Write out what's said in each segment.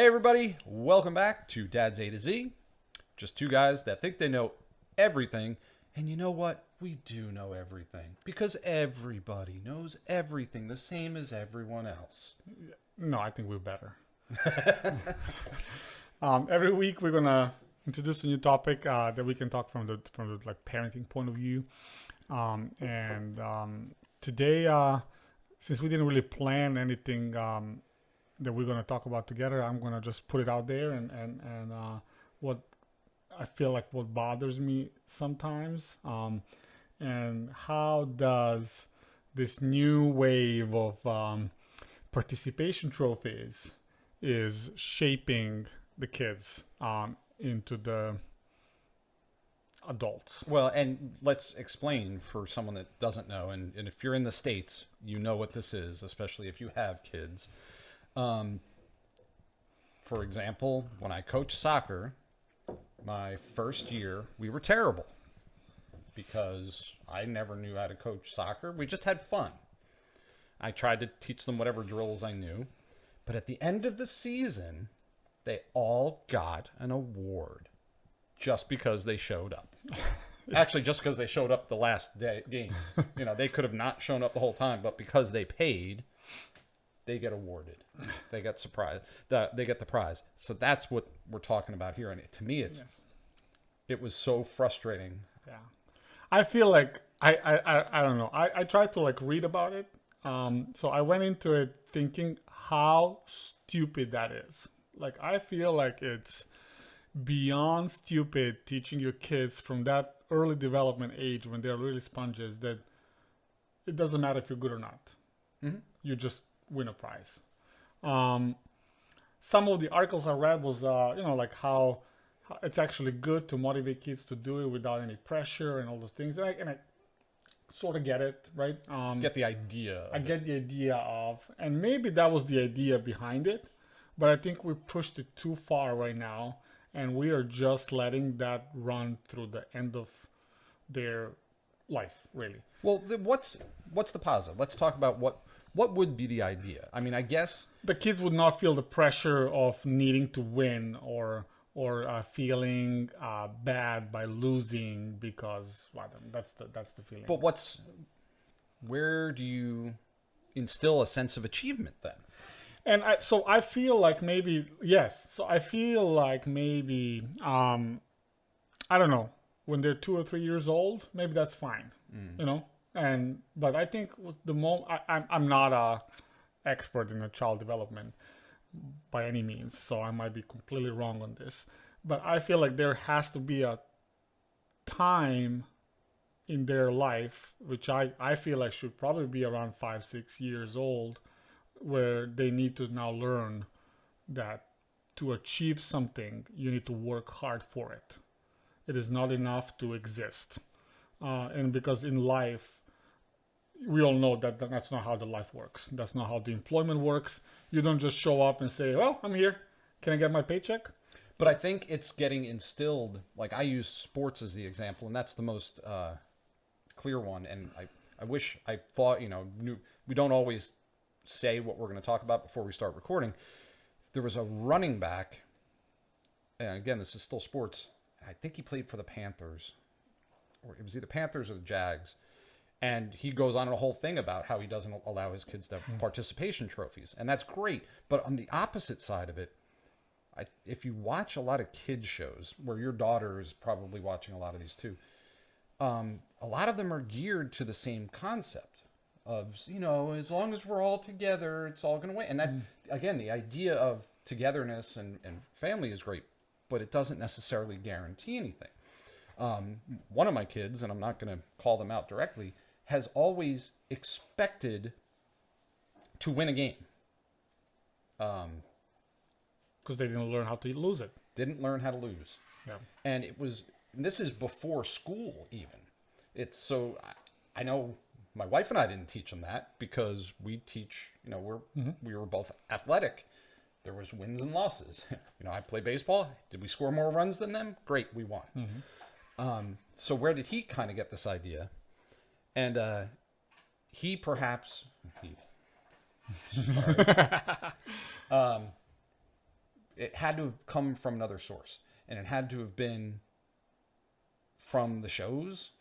Hey everybody, welcome back to Dad's A to Z. Just two guys that think they know everything. And you know what? We do know everything. Because everybody knows everything the same as everyone else. No, I think we're better. Every week we're gonna introduce a new topic that we can talk from the like parenting point of view. Today, since we didn't really plan anything that we're gonna talk about together, I'm gonna just put it out there and what I feel like what bothers me sometimes, and how does this new wave of participation trophies is shaping the kids into the adults. Well, and let's explain for someone that doesn't know. And if you're in the States, you know what this is, especially if you have kids. For example, when I coached soccer, my first year, we were terrible because I never knew how to coach soccer. We just had fun. I tried to teach them whatever drills I knew. But at the end of the season, they all got an award just because they showed up. Actually, just because they showed up the last game. You know, they could have not shown up the whole time, but because they paid, they get awarded. They get surprised. They get the prize. So that's what we're talking about here. And to me, it was so frustrating. Yeah, I feel like I don't know. I tried to like read about it. So I went into it thinking how stupid that is. Like I feel like it's beyond stupid teaching your kids from that early development age when they're really sponges that it doesn't matter if you're good or not. Mm-hmm. You just win a prize. Some of the articles I read was like how it's actually good to motivate kids to do it without any pressure and all those things. And I sort of get it, right? Get the idea. I get the idea of, and maybe that was the idea behind it, but I think we pushed it too far right now, and we are just letting that run through the end of their life, really. Well, what's the positive? Let's talk about what would be the idea. I mean, I guess The kids would not feel the pressure of needing to win or feeling bad by losing because that's the feeling. But where do you instill a sense of achievement then? And I feel like maybe yes. So I feel like maybe I don't know, when they're 2 or 3 years old, maybe that's fine, you know. But I think with the I'm not a expert in child development by any means, so I might be completely wrong on this. But I feel like there has to be a time in their life, which I feel like should probably be around 5-6 years old, where they need to now learn that to achieve something, you need to work hard for it. It is not enough to exist. And because in life, we all know that that's not how the life works. That's not how the employment works. You don't just show up and say, well, I'm here. Can I get my paycheck? But I think it's getting instilled. Like I use sports as the example, and that's the most clear one. And I wish I thought, knew we don't always say what we're going to talk about before we start recording. There was a running back, and again, this is still sports. I think he played for the Panthers, or it was either Panthers or the Jags. And he goes on a whole thing about how he doesn't allow his kids to have participation trophies. And that's great. But on the opposite side of it, if you watch a lot of kids shows, where your daughter is probably watching a lot of these too, a lot of them are geared to the same concept of, as long as we're all together, it's all going to win. And that, again, the idea of togetherness and family is great, but it doesn't necessarily guarantee anything. One of my kids, and I'm not going to call them out directly, has always expected to win a game. Because they didn't learn how to lose it. Didn't learn how to lose. Yeah. And this is before school even. It's so, I know my wife and I didn't teach them that because we teach, we were both athletic. There was wins and losses. I play baseball. Did we score more runs than them? Great, we won. Mm-hmm. So where did he kind of get this idea? And he it had to have come from another source, and it had to have been from the shows.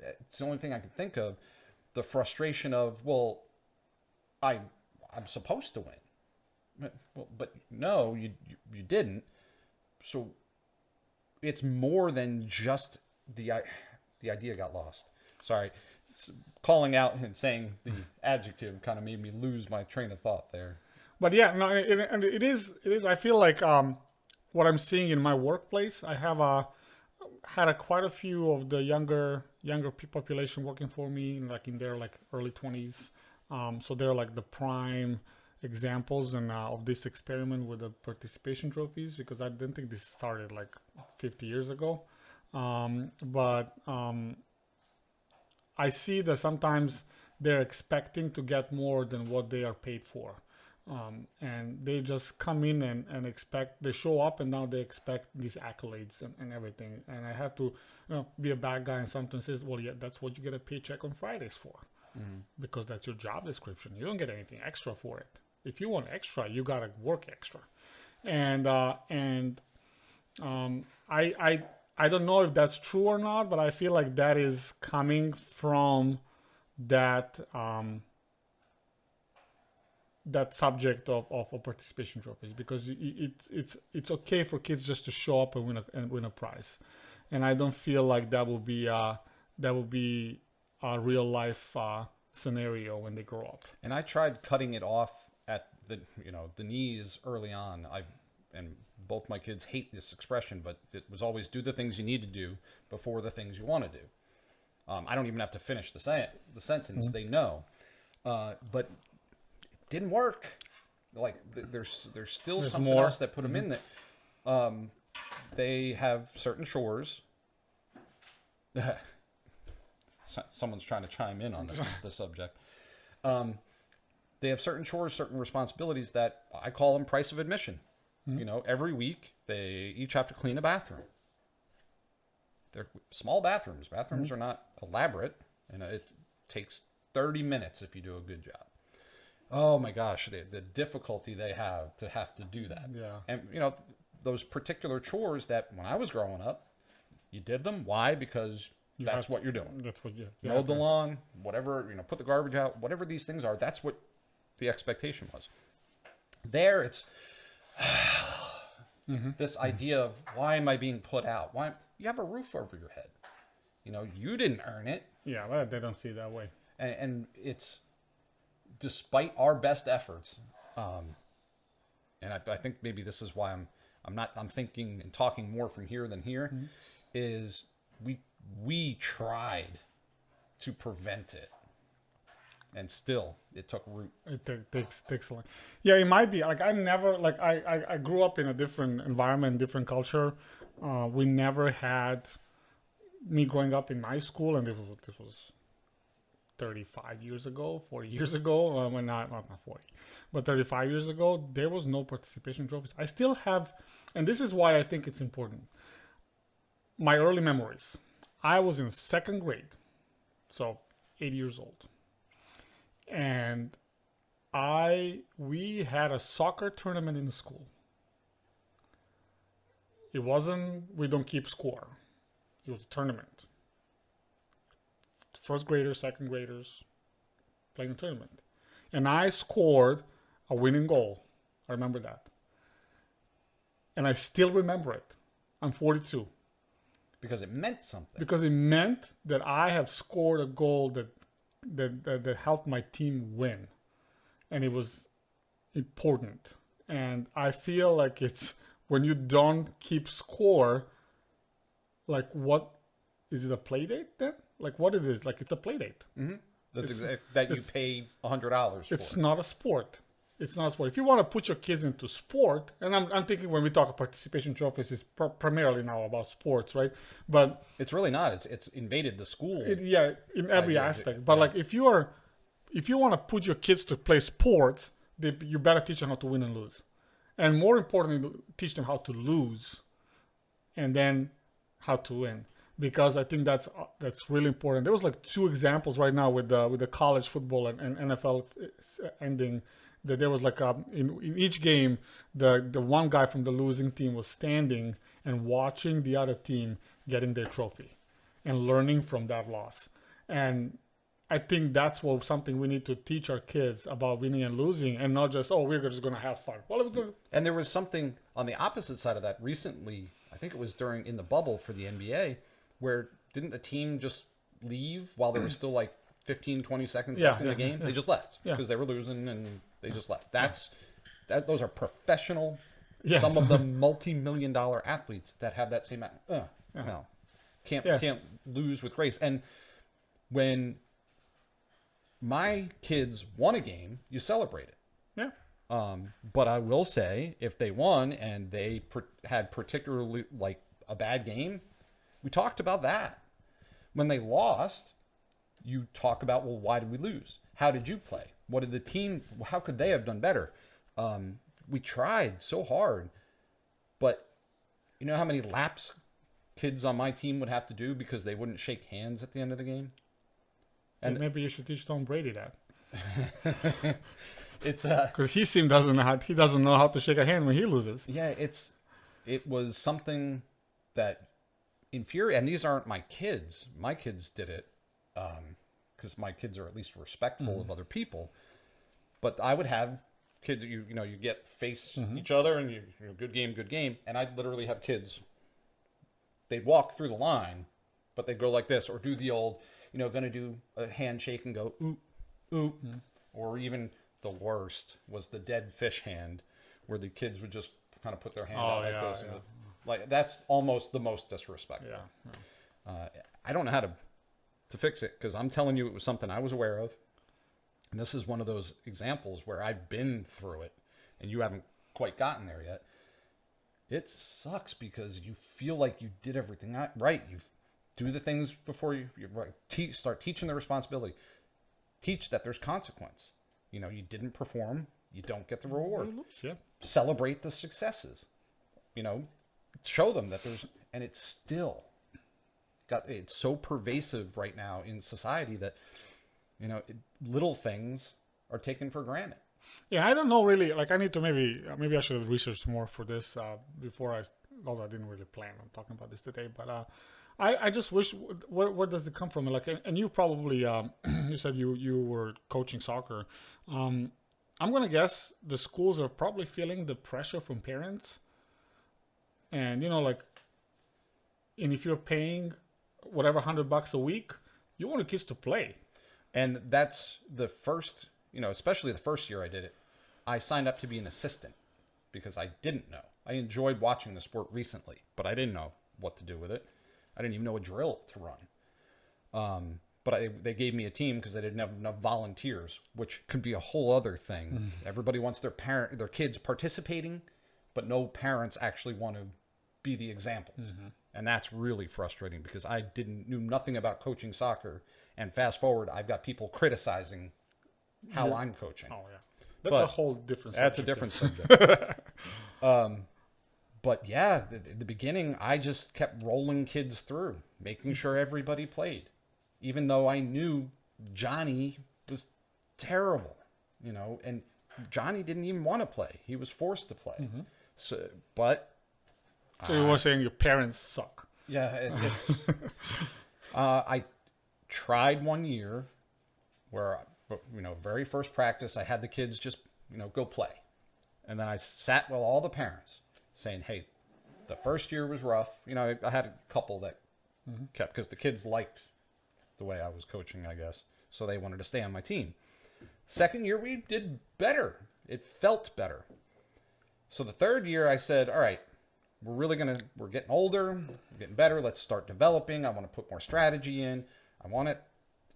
It's the only thing I can think of. The frustration of, well, I'm supposed to win, but no, you didn't. So it's more than just the idea got lost. Sorry, calling out and saying the adjective kind of made me lose my train of thought there. But yeah, no, and it is. I feel like what I'm seeing in my workplace, I have had quite a few of the younger population working for me, like in their like early 20s. So they're like the prime examples and of this experiment with the participation trophies, because I didn't think this started like 50 years ago. But I see that sometimes they're expecting to get more than what they are paid for. And they just come in and expect, they show up and now they expect these accolades and everything. And I have to be a bad guy and sometimes says, well, yeah, that's what you get a paycheck on Fridays for, because that's your job description. You don't get anything extra for it. If you want extra, you got to work extra. And I don't know if that's true or not, but I feel like that is coming from that that subject of participation trophies, because it's okay for kids just to show up and win a prize, and I don't feel like that will be a real life scenario when they grow up. And I tried cutting it off at the knees early on. And both my kids hate this expression, but it was always do the things you need to do before the things you want to do. I don't even have to finish the sentence. They know, but it didn't work. Like there's still something more. else that put them in that. They have certain chores. Someone's trying to chime in on the subject. They have certain chores, certain responsibilities that I call them price of admission. Every week they each have to clean a bathroom. They're small bathrooms. Bathrooms are not elaborate, and it takes 30 minutes if you do a good job. Oh my gosh, the difficulty they have to do that. Yeah. And those particular chores that when I was growing up, you did them. Why? Because that's what you're doing. That's what you mow the lawn, whatever, put the garbage out, whatever these things are, that's what the expectation was. There, it's this idea of, why am I being put out? Why? You have a roof over your head. You didn't earn it. Yeah, well, they don't see it that way. And it's despite our best efforts. And I think maybe this is why I'm thinking and talking more from here than here, is we tried to prevent it, and still it took root. It takes a lot. Yeah, it might be like I grew up in a different environment, different culture. We never had, me growing up in my school, and this was 35 years ago, 40 years ago, when not 40, but 35 years ago, there was no participation trophies. I still have, and this is why I think it's important. My early memories. I was in second grade, so 8 years old. And we had a soccer tournament in the school. It wasn't, we don't keep score. It was a tournament. First graders, second graders playing a tournament. And I scored a winning goal. I remember that. And I still remember it. I'm 42. Because it meant something. Because it meant that I have scored a goal that helped my team win. And it was important. And I feel like it's, when you don't keep score, like, what is it, a play date then? Like, what it is, like, it's a play date. Mm-hmm. That's that you pay $100 for. It's not a sport. It's not a sport. If you want to put your kids into sport, and I'm thinking when we talk about participation trophies, it's primarily now about sports, right? But it's really not. It's invaded the school. In every aspect. But like, if you want to put your kids to play sports, you better teach them how to win and lose, and more importantly, teach them how to lose, and then how to win. Because I think that's really important. There was like 2 examples right now with the college football and NFL ending. that there was like in each game, the one guy from the losing team was standing and watching the other team getting their trophy and learning from that loss. And I think that's what something we need to teach our kids about winning and losing, and not just, oh, we're just going to have fun. Well, we're gonna... And there was something on the opposite side of that recently. I think it was in the bubble for the NBA, where didn't the team just leave while there was still like 15, 20 seconds left in the game? They just left because they were losing and they just left. Those are professional, some of them multi-million-dollar athletes that have that same. No, can't lose with grace. And when my kids won a game, you celebrate it. Yeah. But I will say, if they won and they had particularly like a bad game, we talked about that. When they lost, you talk about, well, why did we lose? How did you play? What did the team? How could they have done better? We tried so hard, but you know how many laps kids on my team would have to do because they wouldn't shake hands at the end of the game? And maybe you should teach Tom Brady that. It's because he doesn't know how to shake a hand when he loses. Yeah, it was something that infuriated. And these aren't my kids. My kids did it because my kids are at least respectful of other people. But I would have kids. You get face each other and you good game. And I literally have kids. They'd walk through the line, but they'd go like this or do the old. Going to do a handshake and go, ooh, ooh. Or even the worst was the dead fish hand, where the kids would just kind of put their hand out like this. And like, that's almost the most disrespectful. Yeah. I don't know how to fix it, because I'm telling you it was something I was aware of. And this is one of those examples where I've been through it, and you haven't quite gotten there yet. It sucks because you feel like you did everything right. You've do the things before you start teaching the responsibility. Teach that there's consequence. You didn't perform, you don't get the reward. Yeah. Celebrate the successes. Show them that there's, and it's so pervasive right now in society that little things are taken for granted. Yeah, I don't know really. Like, I need to maybe I should research more for this before although I didn't really plan on talking about this today, but. I just wish, where does it come from? Like, and you probably, you said you were coaching soccer. I'm going to guess the schools are probably feeling the pressure from parents. And, and if you're paying whatever $100 a week, you want the kids to play. And that's the first, especially the first year I did it, I signed up to be an assistant because I didn't know. I enjoyed watching the sport recently, but I didn't know what to do with it. I didn't even know a drill to run. But they gave me a team because they didn't have enough volunteers, which could be a whole other thing. Everybody wants their kids participating, but no parents actually want to be the examples. And that's really frustrating because I knew nothing about coaching soccer. And fast forward, I've got people criticizing how I'm coaching. Oh, yeah. That's a whole different subject. That's a different subject. But yeah, the beginning, I just kept rolling kids through, making sure everybody played, even though I knew Johnny was terrible, and Johnny didn't even want to play. He was forced to play. So you were saying your parents suck. Yeah, it's. I tried one year where, very first practice, I had the kids just, go play. And then I sat with all the parents, saying, hey, the first year was rough. I had a couple that kept, because the kids liked the way I was coaching, I guess. So they wanted to stay on my team. Second year, we did better. It felt better. So the third year, I said, all right, we're getting older, we're getting better. Let's start developing. I want to put more strategy in. I wanted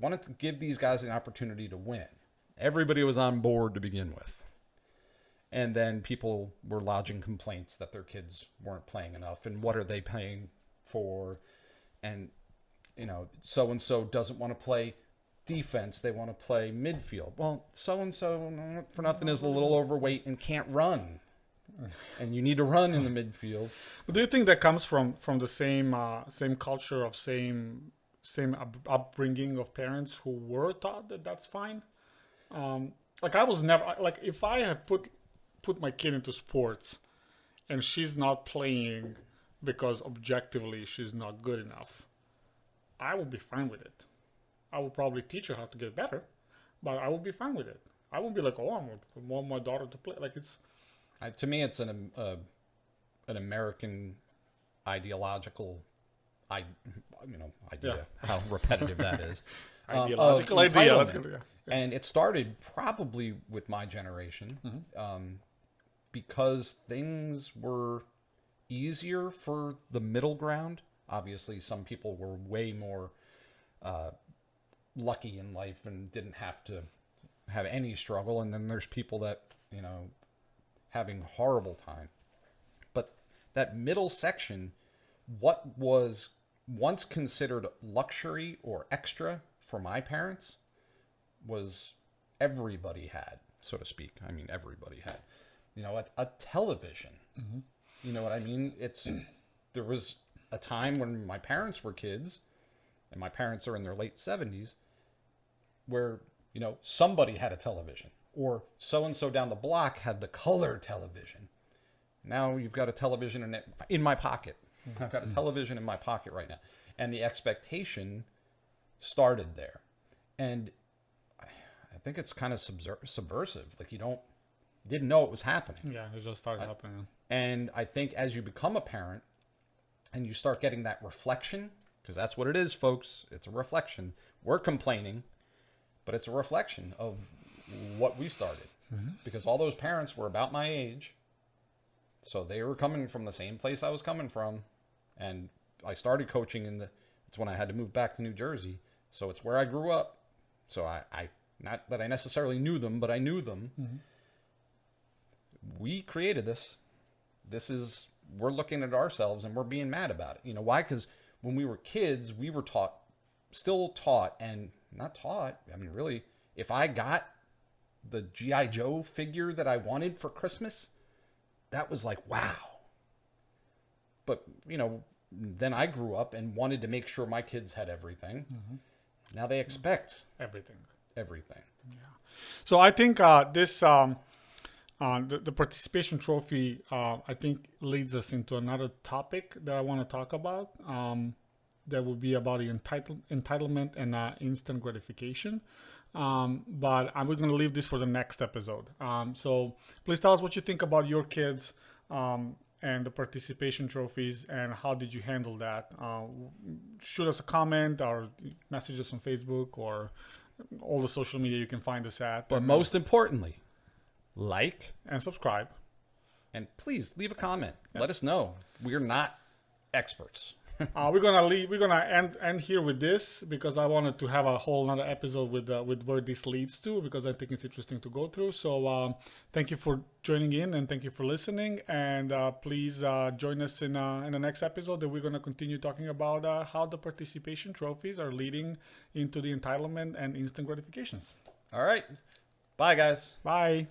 to give these guys an opportunity to win. Everybody was on board to begin with. And then people were lodging complaints that their kids weren't playing enough. And what are they paying for? And, so-and-so doesn't want to play defense. They want to play midfield. Well, so-and-so, for nothing, is a little overweight and can't run. And you need to run in the midfield. But do you think that comes from the same culture of same upbringing of parents who were taught that that's fine? like I was never like if I had put my kid into sports and she's not playing because objectively she's not good enough, I would be fine with it. I would probably teach her how to get better, but I would be fine with it. I won't be like, oh, I want my daughter to play. Like it's To me, it's an American ideological, idea. Yeah. How repetitive that is. ideological of idea. Let's entitlement. go. Yeah. And it started probably with my generation, because things were easier for the middle ground. Obviously, some people were way more lucky in life and didn't have to have any struggle, and then there's people that having horrible time. But that middle section, what was once considered luxury or extra for my parents, was everybody had, so to speak. I mean, everybody had, a television. You know what I mean? There was a time when my parents were kids, and my parents are in their late 70s, where, somebody had a television, or so-and-so down the block had the color television. Now you've got a television in my pocket. I've got a television in my pocket right now. And the expectation started there. And I think it's kind of subversive. Like you didn't know it was happening. Yeah, it just started happening. And I think as you become a parent and you start getting that reflection, because that's what it is, folks. It's a reflection. We're complaining, but it's a reflection of what we started. Because all those parents were about my age. So they were coming from the same place I was coming from. And I started coaching it's when I had to move back to New Jersey. So it's where I grew up. So I not that I necessarily knew them, but I knew them. We created this. We're looking at ourselves and we're being mad about it. You know why? Because when we were kids, we were still taught, and not taught. I mean, really, if I got the G.I. Joe figure that I wanted for Christmas, that was like, wow. But, then I grew up and wanted to make sure my kids had everything. Now they expect Everything. everything. So I think this the participation trophy I think leads us into another topic that I want to talk about. That would be about the entitlement and instant gratification. But we're going to leave this for the next episode. So please tell us what you think about your kids and the participation trophies, and how did you handle that? Shoot us a comment or message us on Facebook or all the social media you can find us at. But most importantly, like and subscribe. And please leave a comment. Let us know. We're not experts. We're gonna end here with this, because I wanted to have a whole another episode with where this leads to, because I think it's interesting to go through. So thank you for joining in, and thank you for listening. And please join us in the next episode, that we're gonna continue talking about how the participation trophies are leading into the entitlement and instant gratifications. All right. Bye, guys. Bye.